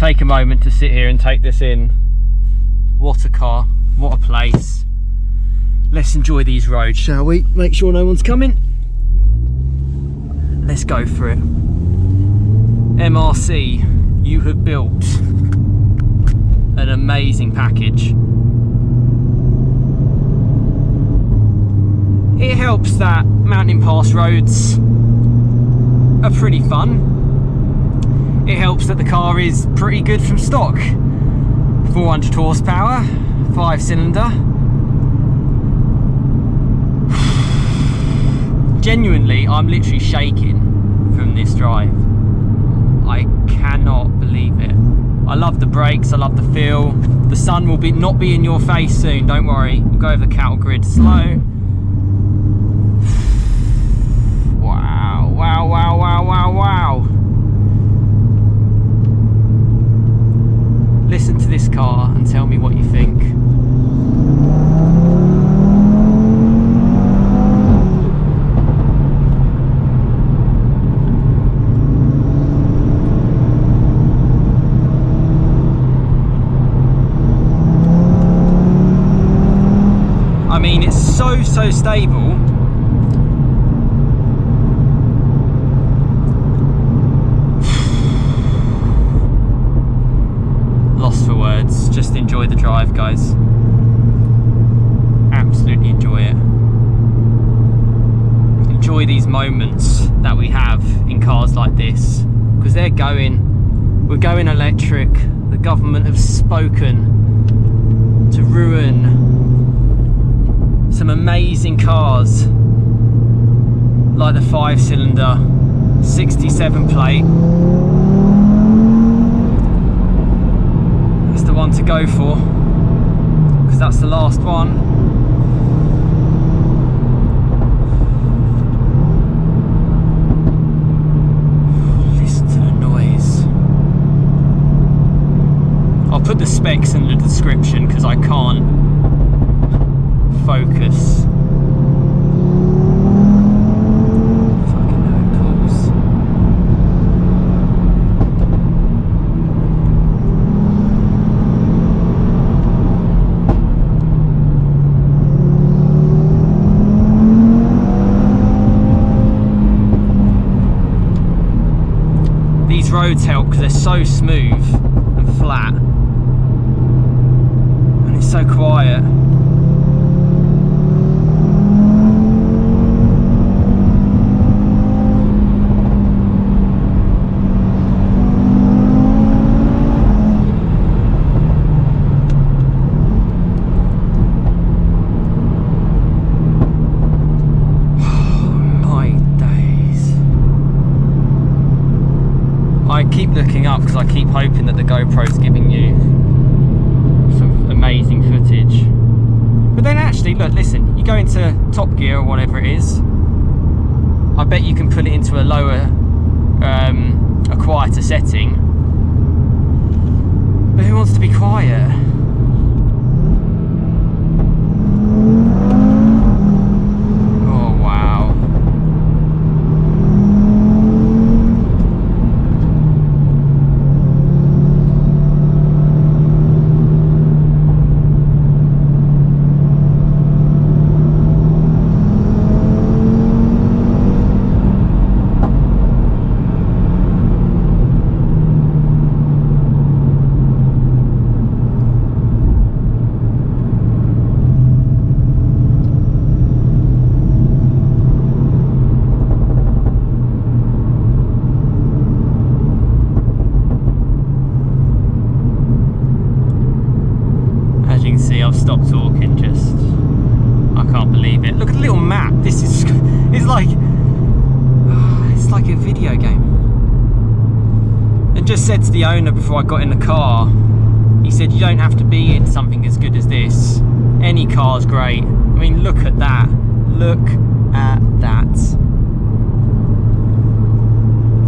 take a moment to sit here and take this in. What a car, what a place. Let's enjoy these roads, shall we? Make sure no one's coming. Let's go for it. MRC, you have built an amazing package. It helps that mountain pass roads are pretty fun. It helps that the car is pretty good from stock. 400 horsepower, 5-cylinder. Genuinely, I'm literally shaking from this drive. I cannot believe it. I love the brakes, I love the feel. The sun will not be in your face soon, don't worry. We'll go over the cattle grid slow. Wow, wow, wow, wow, wow, wow. Listen to this car and tell me what you think. I mean, it's so stable. Lost for words. Just enjoy the drive, guys. Absolutely enjoy it. Enjoy these moments that we have in cars like this, because we're going electric. The government have spoken to ruin some amazing cars like the 5-cylinder 67 plate. It's the one to go for, because that's the last one. Listen to the noise. I'll put the specs in the description because I can't focus. Fucking hell, it pulls. These roads help because they're so smooth and flat, and it's so quiet. I keep looking up because I keep hoping that the GoPro's giving you some amazing footage. But then actually, look, listen, you go into top gear or whatever it is, I bet you can put it into a lower, a quieter setting. But who wants to be quiet? I've stopped talking, just I can't believe it. Look at the little map. This is it's like a video game. And just said to the owner before I got in the car, he said you don't have to be in something as good as this. Any car's great. I mean, look at that. Look at that.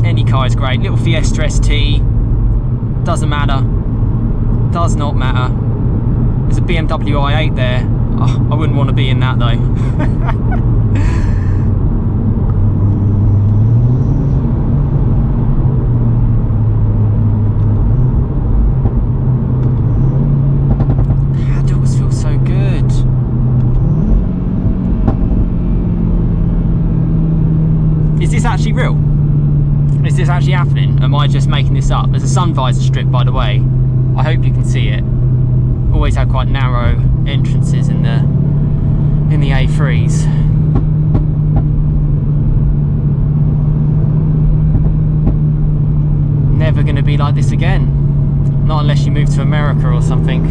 Any car is great. Little Fiesta ST, doesn't matter. Does not matter. There's a BMW i8 there. Oh, I wouldn't want to be in that though. actually happening? Am I just making this up? There's a sun visor strip, by the way. I hope you can see it. Always had quite narrow entrances in the A3s. Never going to be like this again. Not unless you move to America or something.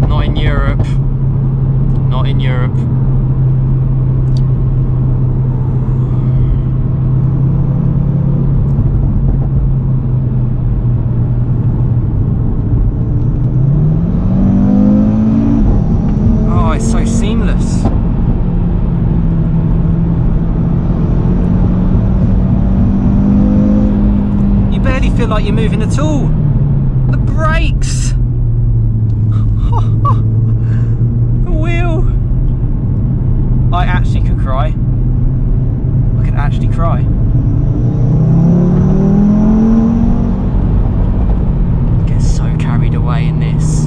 Not in Europe. Not in Europe. Oh, it's so seamless. You barely feel like you're moving at all. The brakes. The wheel. I actually could cry. I could actually cry. Get so carried away in this.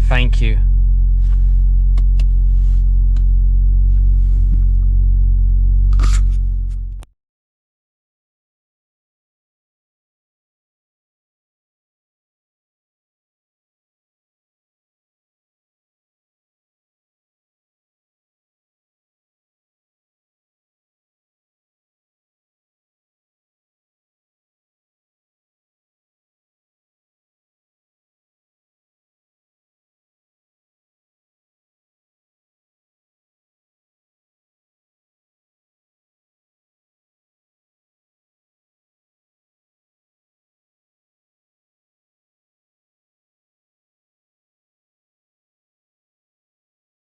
Thank you.